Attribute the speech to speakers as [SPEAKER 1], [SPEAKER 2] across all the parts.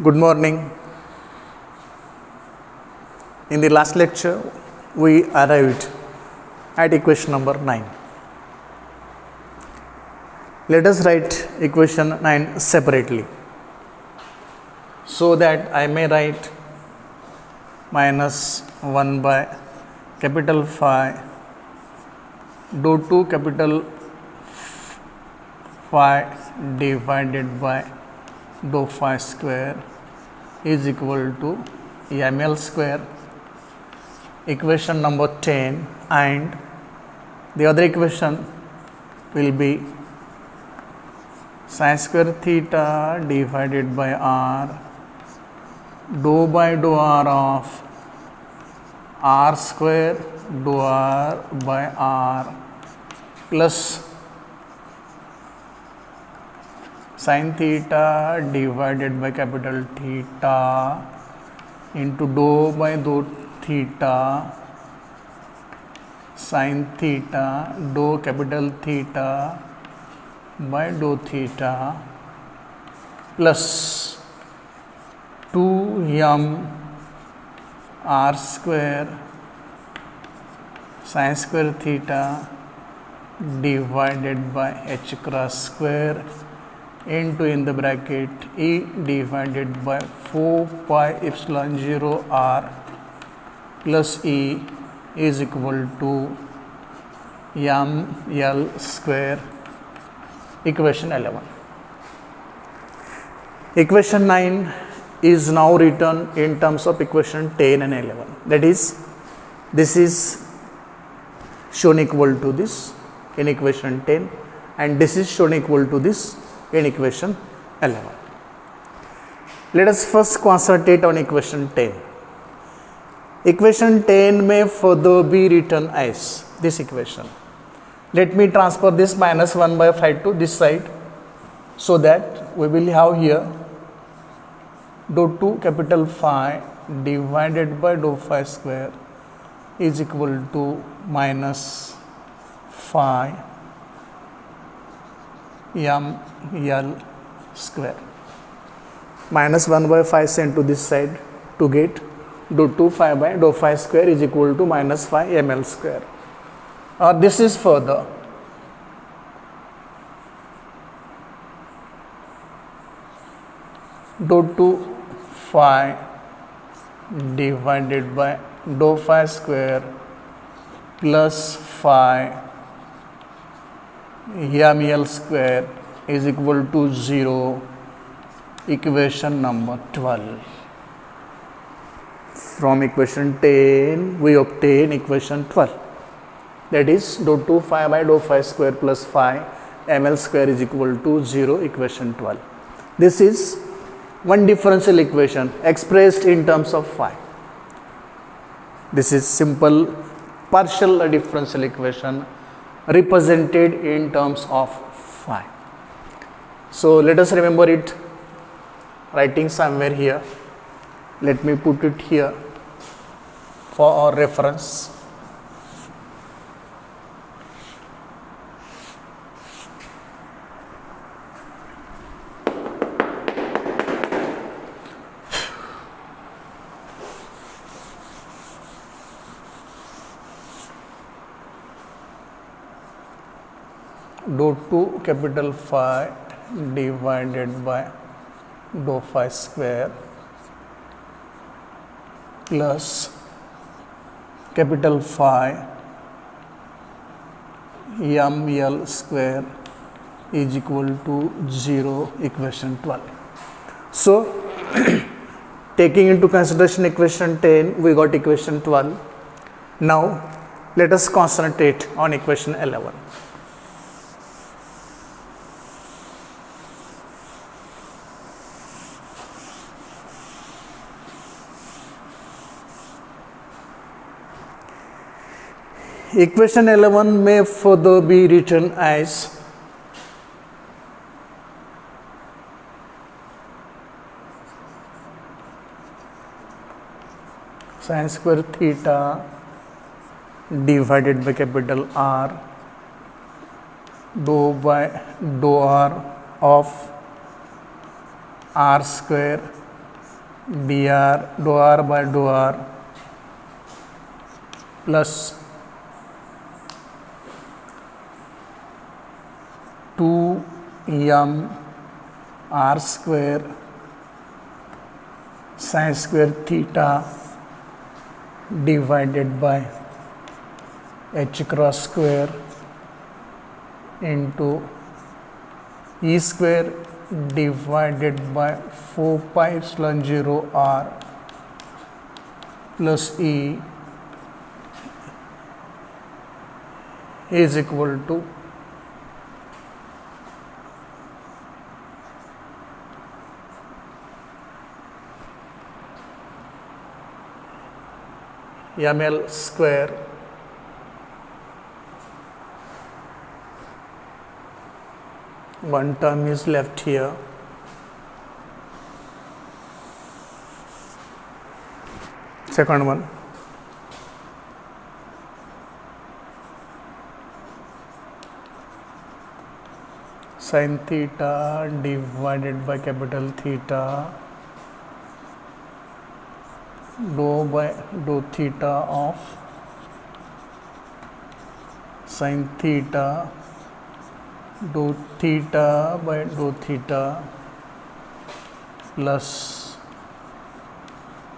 [SPEAKER 1] Good morning. In the last lecture, we arrived at equation number 9. Let us write equation 9 separately, so that I may write minus 1 by capital Phi dou 2 capital Phi divided by dou phi square is equal to ml square, equation number 10, and the other equation will be sin square theta divided by r dou by dou r of r square dou r by r plus sin theta divided by capital theta into dou by dou theta sin theta dou capital theta by dou theta plus 2m r square sin square theta divided by h cross square into in the bracket e divided by 4 pi epsilon 0 r plus e is equal to m l square, equation 11. Equation 9 is now written in terms of equation 10 and 11. That is, this is shown equal to this in equation 10 and this is shown equal to this in equation 11. Let us first concentrate on equation 10. Equation 10 may further be written as this equation. Let me transfer this minus 1 by 5 to this side, so that we will have here dou 2 capital Phi divided by dou phi square is equal to minus phi m l square. Minus 1 by 5 sent to this side to get dou 2 phi by dou phi square is equal to minus phi m l square. This is further dou 2 phi divided by dou phi square plus phi m l square is equal to 0, equation number 12. From equation 10 we obtain equation 12, that is dou 2 phi by dou phi square plus phi m l square is equal to 0, equation 12. This is one differential equation expressed in terms of phi. This is simple partial differential equation represented in terms of phi. So let us remember it, writing somewhere here. Let me put it here for our reference. Dou 2 capital Phi divided by dou phi square plus capital Phi m l square is equal to 0, equation 12. So taking into consideration equation 10, we got equation 12. Now let us concentrate on equation 11. Equation 11 may further be written as sin square theta divided by capital R dou by dou R of r square dr dou r by dou r plus 2m r square sin square theta divided by h cross square into e square divided by 4 pi epsilon 0 r plus e is equal to ml square one term is left here, second one sin theta divided by capital theta dou by dou theta of sin theta dou theta by dou theta plus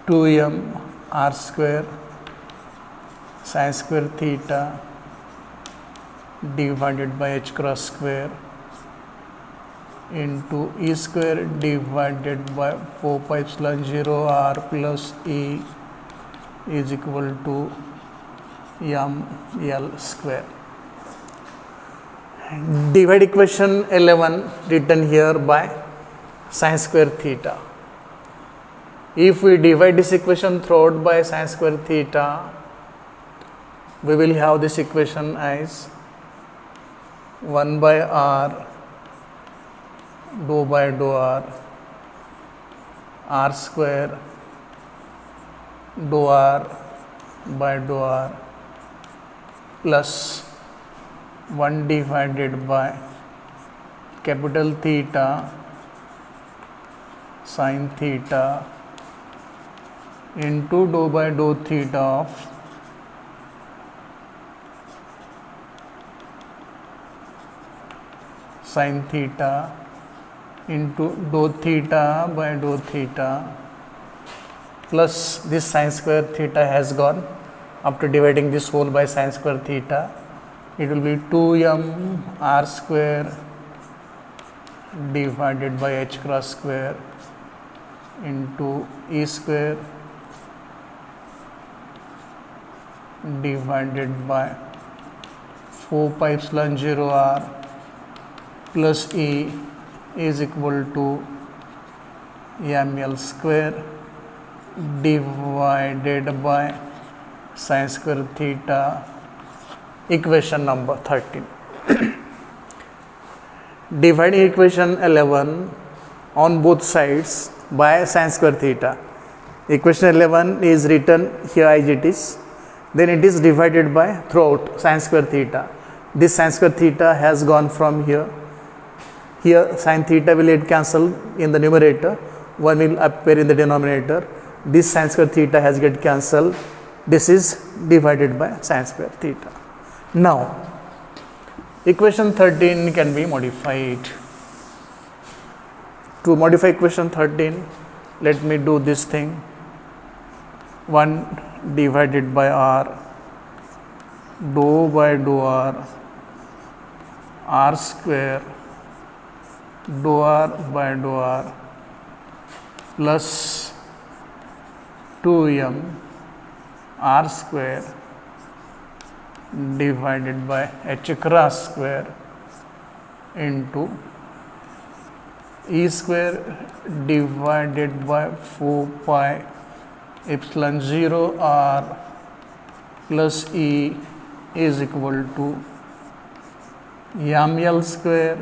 [SPEAKER 1] 2m r square sin square theta divided by h cross square into e square divided by 4 pi epsilon 0 r plus e is equal to ml square. Divide equation 11 written here by sin square theta. If we divide this equation throughout by sin square theta, we will have this equation as 1 by r dou by dou r square dou r by dou r plus 1 divided by capital theta sin theta into dou by dou theta of sin theta into dou theta by dou theta plus this sin square theta has gone. After dividing this whole by sin square theta, it will be 2m r square divided by h cross square into e square divided by 4 pi epsilon 0 r plus e is equal to ml square divided by sin square theta. Equation number 13. Dividing equation 11 on both sides by sin square theta. Equation 11 is written here as it is, then it is divided by throughout sin square theta. This sin square theta has gone from here. Here sin theta will get cancelled in the numerator, 1 will appear in the denominator. This sin square theta has get cancelled. This is divided by sin square theta. Now equation 13 can be modified. To modify equation 13, let me do this thing. 1 divided by r dou by dou r square dou r by dou r plus 2m r square divided by h cross square into e square divided by 4 pi epsilon 0 r plus e is equal to ml square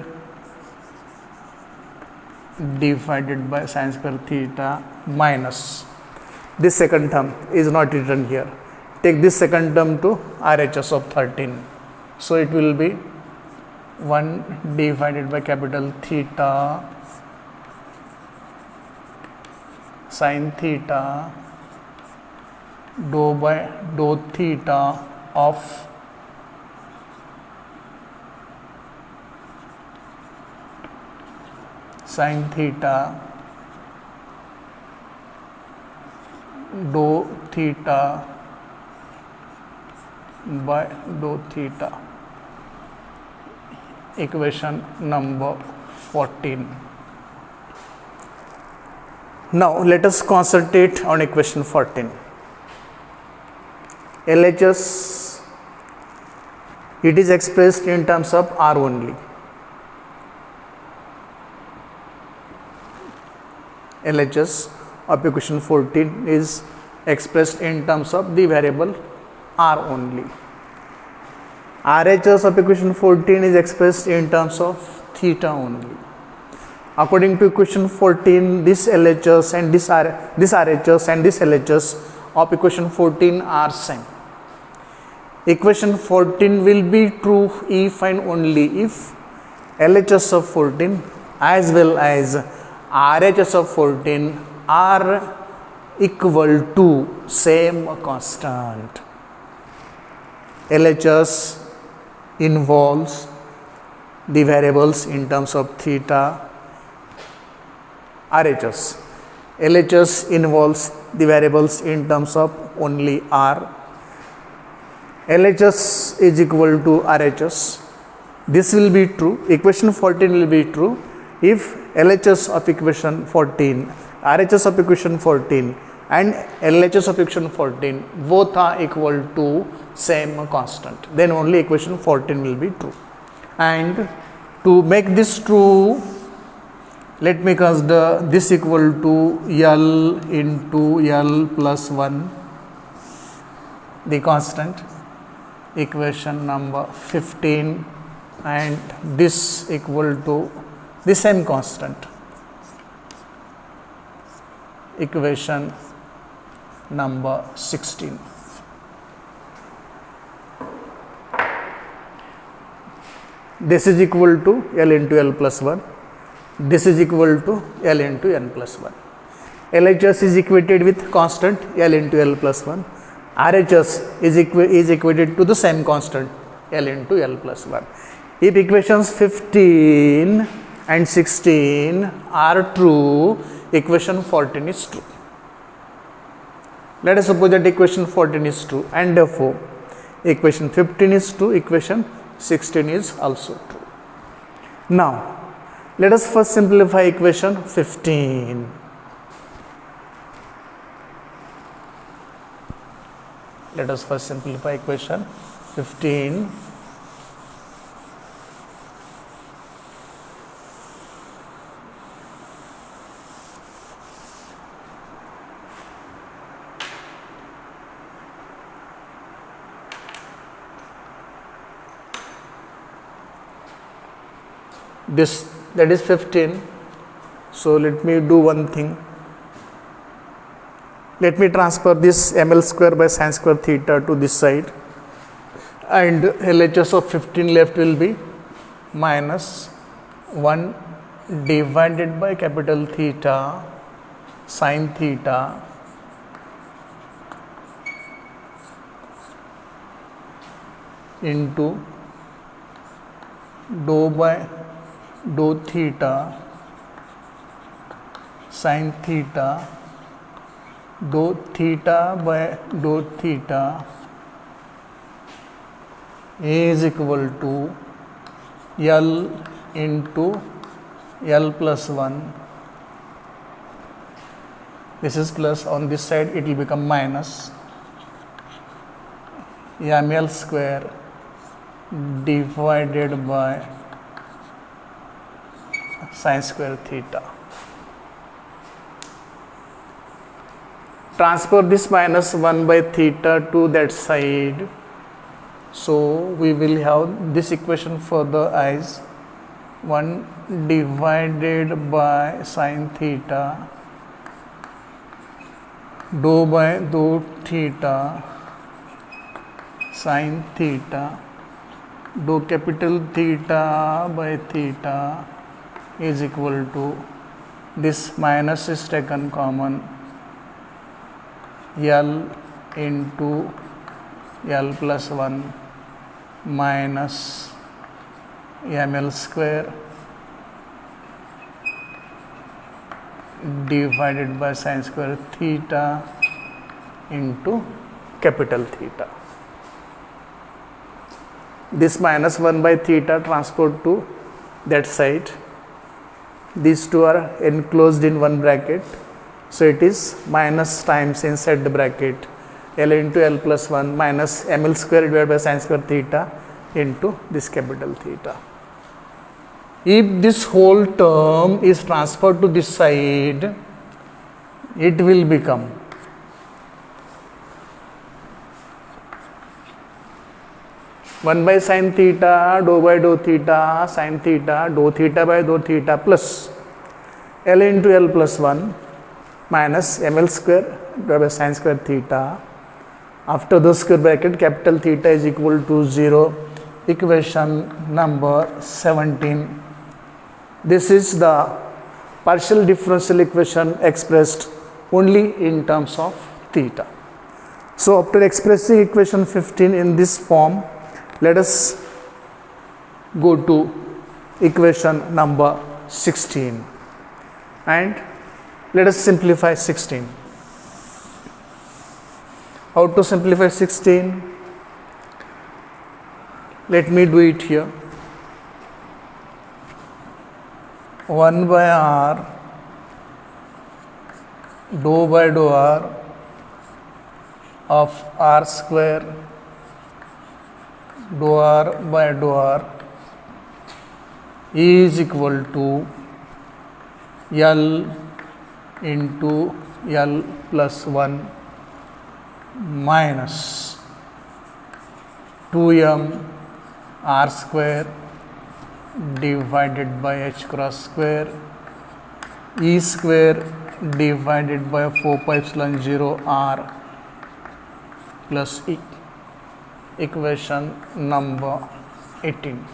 [SPEAKER 1] divided by sin square theta minus this second term is not written here. Take this second term to RHS of 13. So it will be 1 divided by capital theta sin theta dou theta of sin theta dou theta by dou theta, equation number 14. Now let us concentrate on equation 14. LHS, it is expressed in terms of R only. LHS of equation 14 is expressed in terms of the variable R only. RHS of equation 14 is expressed in terms of theta only. According to equation 14, this LHS and this RHS and this LHS of equation 14 are same. Equation 14 will be true if and only if LHS of 14 as well as RHS of 14 are equal to same constant. LHS involves the variables in terms of theta. LHS involves the variables in terms of only R. LHS is equal to RHS. This will be true. Equation 14 will be true if LHS of equation 14, RHS of equation 14 and LHS of equation 14 both are equal to same constant. Then only equation 14 will be true. And to make this true, let me consider this equal to L into L plus 1, the constant, equation number 15, and this equal to the same constant, equation number 16. This is equal to L into L plus 1. This is equal to L into N plus 1. LHS is equated with constant L into L plus 1. RHS is equated to the same constant L into L plus 1. If equations 15 and 16 are true, equation 14 is true. Let us suppose that equation 14 is true, and therefore equation 15 is true, equation 16 is also true. Now let us first simplify equation 15. Let us first simplify equation 15. This, that is 15. So let me do one thing. Let me transfer this ml square by sin square theta to this side, and LHS of 15 left will be minus 1 divided by capital theta sin theta into dou theta sin theta dou theta by dou theta is equal to L into L plus 1. This is plus, on this side it will become minus ml square divided by sin square theta. Transfer this minus 1 by theta to that side. So we will have this equation further as 1 divided by sin theta dou by dou theta sin theta dou capital theta by theta is equal to, this minus is taken common, L into L plus 1 minus ml square divided by sin square theta into capital theta. This minus 1 by theta transport to that side. These two are enclosed in one bracket. So it is minus times inside the bracket L into L plus 1 minus ml square divided by sin square theta into this capital theta. If this whole term is transferred to this side, it will become one by sin theta dou by dou theta sin theta dou theta by dou theta plus L into L plus 1 minus ml square divided by sin square theta. After the square bracket, capital theta is equal to 0. Equation number 17. This is the partial differential equation expressed only in terms of theta. So after expressing equation 15 in this form, let us go to equation number 16 and let us simplify 16. How to simplify 16? Let me do it here. 1 by r dou by dou r of r square dou r by dou r is equal to L into L plus 1 minus 2m r square divided by h cross square e square divided by 4 pi epsilon 0 r plus e. Equation number 18.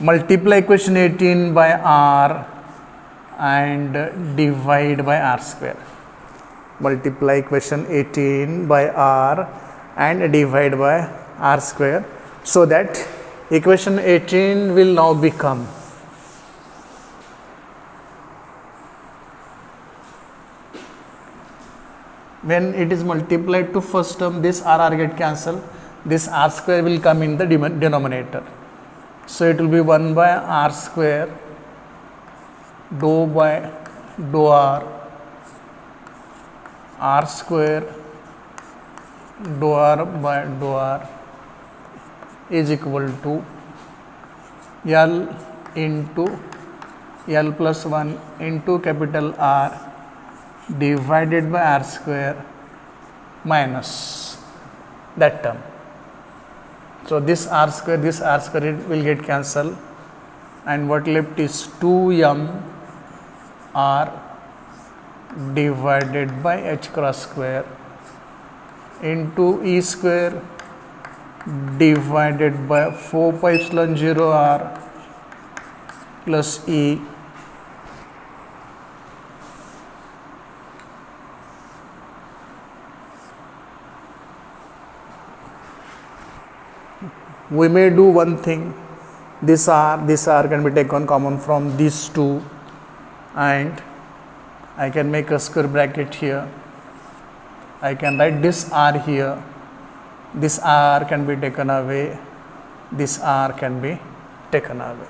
[SPEAKER 1] Multiply equation 18 by r and divide by r square. Multiply equation 18 by r and divide by r square, so that equation 18 will now become when it is multiplied to first term, this r get cancelled, this r square will come in the denominator. So it will be 1 by r square dou by dou r square dou r by dou r is equal to L into L plus 1 into capital R divided by r square minus that term. So this r square will get cancelled, and what left is 2m r divided by h cross square into e square divided by 4 pi epsilon 0 r plus e we may do one thing. This r can be taken common from these two, and I can make a square bracket here. I can write this r here. This r can be taken away. This r can be taken away.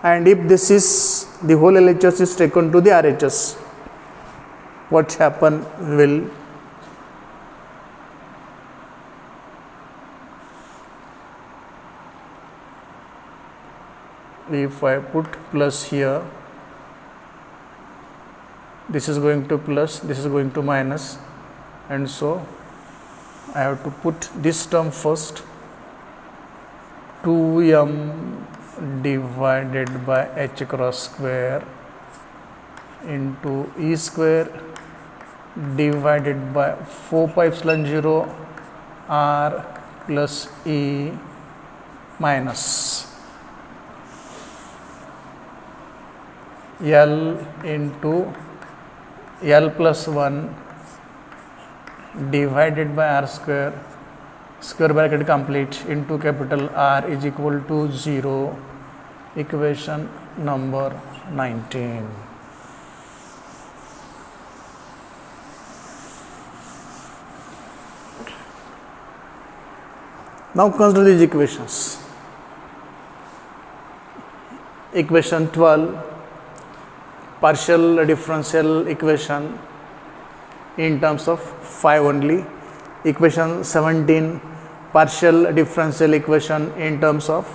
[SPEAKER 1] And if this is the whole LHS is taken to the RHS, what happen will if I put plus here, this is going to plus, this is going to minus, and so I have to put this term first. 2m divided by h cross square into e square divided by 4 pi epsilon 0 r plus e minus L into L plus 1 divided by R square, square bracket complete, into capital R is equal to 0. Equation number 19. Now consider these equations. Equation 12, partial differential equation in terms of phi only. Equation 17, partial differential equation in terms of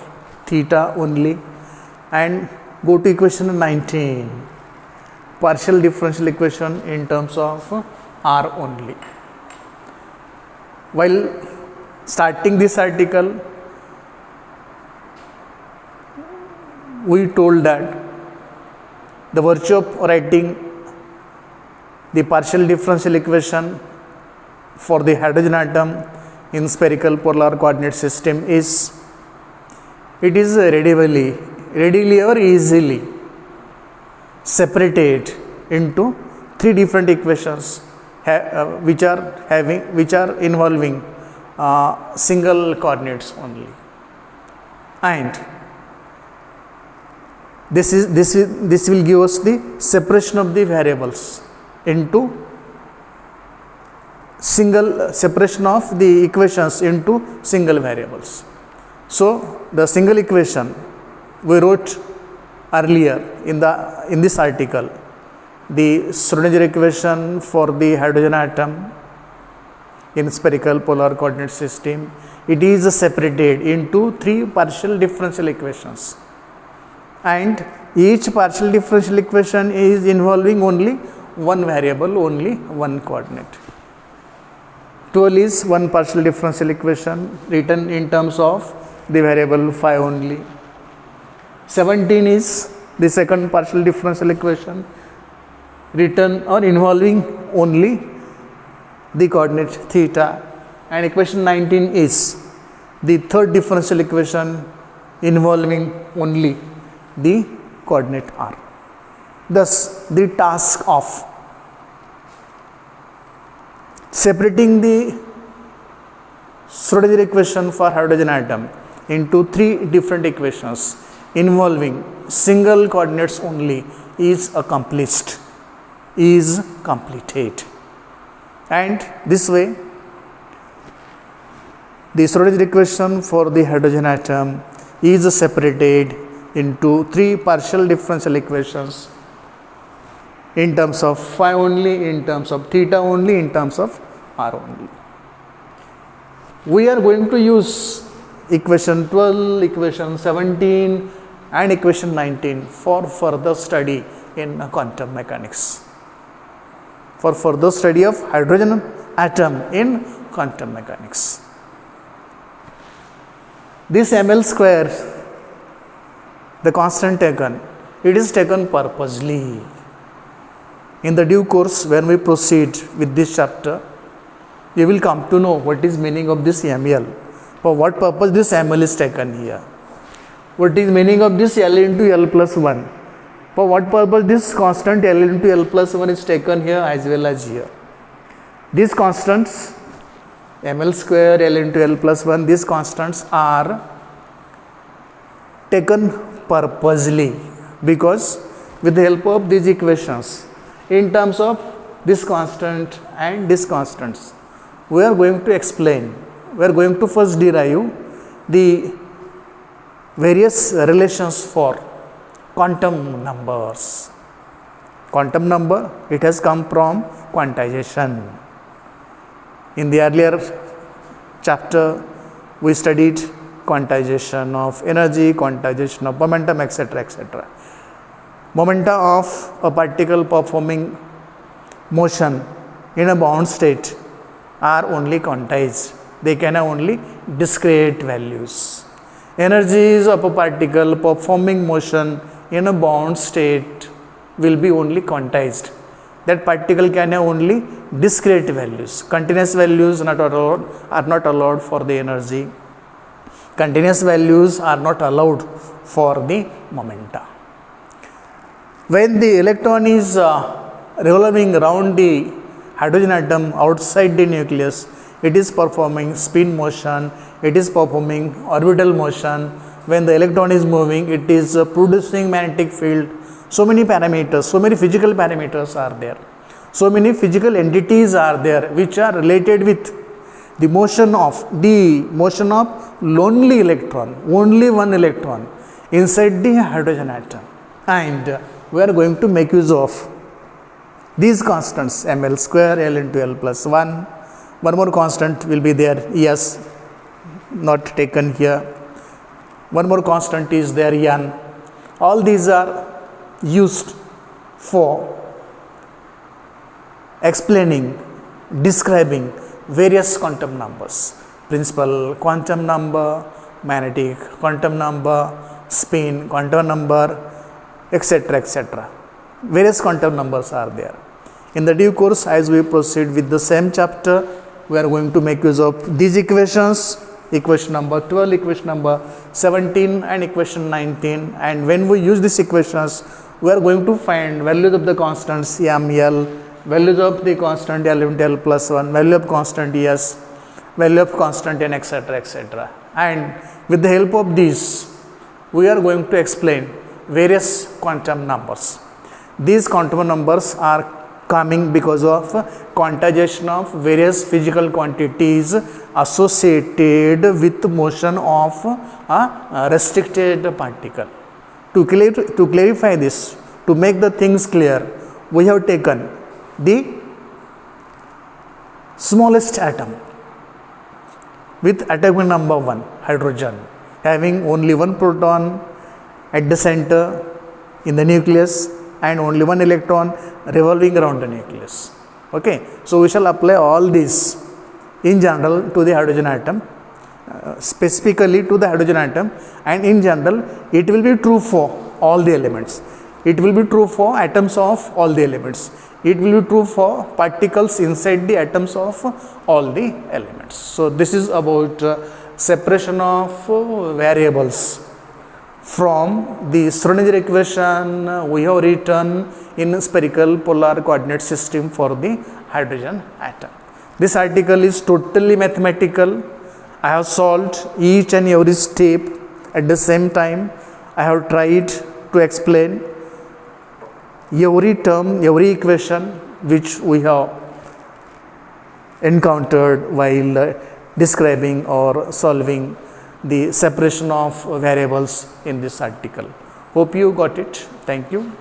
[SPEAKER 1] theta only. And go to equation 19, partial differential equation in terms of R only. While starting this article, we told that the virtue of writing the partial differential equation for the hydrogen atom in spherical polar coordinate system is, it is readily or easily separated into three different equations which are involving single coordinates only. And this will give us the separation of the variables into separation of the equations into single variables. So the single equation we wrote earlier in this article, the Schrodinger equation for the hydrogen atom in spherical polar coordinate system, it is separated into three partial differential equations, and each partial differential equation is involving only one variable, only one coordinate. 12 is one partial differential equation written in terms of the variable phi only. 17 is the second partial differential equation written or involving only the coordinate theta, and equation 19 is the third differential equation involving only the coordinate r. Thus, the task of separating the Schrodinger equation for hydrogen atom into three different equations involving single coordinates only is accomplished, is completed. And this way, the Schrodinger equation for the hydrogen atom is separated into three partial differential equations in terms of phi only, in terms of theta only, in terms of r only. We are going to use equation 12, equation 17 and equation 19 for further study in quantum mechanics, for further study of hydrogen atom in quantum mechanics. This ml square, the constant taken, it is taken purposely. In the due course, when we proceed with this chapter, you will come to know what is meaning of this ml. For what purpose this ml is taken here? What is meaning of this L into L plus 1? For what purpose this constant L into L plus 1 is taken here as well as here? These constants, ml square, L into L plus 1, these constants are taken purposely, because with the help of these equations, in terms of this constant and this constants, we are going to explain, we are going to first derive the various relations for quantum numbers. Quantum number, it has come from quantization. In the earlier chapter, we studied quantization of energy, quantization of momentum, etc., etc. Momenta of a particle performing motion in a bound state are only quantized. They can have only discrete values. Energies of a particle performing motion in a bound state will be only quantized. That particle can have only discrete values. Continuous values are not allowed for the energy. Continuous values are not allowed for the momenta. When the electron is revolving around the hydrogen atom outside the nucleus, it is performing spin motion, it is performing orbital motion. When the electron is moving, it is producing magnetic field. So many parameters, so many physical parameters are there. So many physical entities are there which are related with the motion of lonely electron, only one electron inside the hydrogen atom. And we are going to make use of these constants, ml square, L into L plus 1. One more constant will be there, yes, not taken here. One more constant is there, n. All these are used for explaining, describing various quantum numbers. Principal quantum number, magnetic quantum number, spin quantum number, etc., etc. Various quantum numbers are there. In the due course, as we proceed with the same chapter, we are going to make use of these equations, equation number 12, equation number 17 and equation 19. And when we use these equations, we are going to find values of the constants m, l, values of the constant L into L plus 1, value of constant S, value of constant N, etc., etc. And with the help of these, we are going to explain various quantum numbers. These quantum numbers are coming because of quantization of various physical quantities associated with motion of a restricted particle. To clarify this, to make the things clear, we have taken the smallest atom with atomic number 1, hydrogen, having only one proton at the center in the nucleus and only one electron revolving around the nucleus. Okay, so we shall apply all these in general to the hydrogen atom, specifically to the hydrogen atom, and in general it will be true for all the elements. It will be true for atoms of all the elements. It will be true for particles inside the atoms of all the elements. So this is about separation of variables from the Schrodinger equation we have written in spherical polar coordinate system for the hydrogen atom. This article is totally mathematical. I have solved each and every step at the same time. I have tried to explain every term, every equation which we have encountered while describing or solving the separation of variables in this article. Hope you got it. Thank you.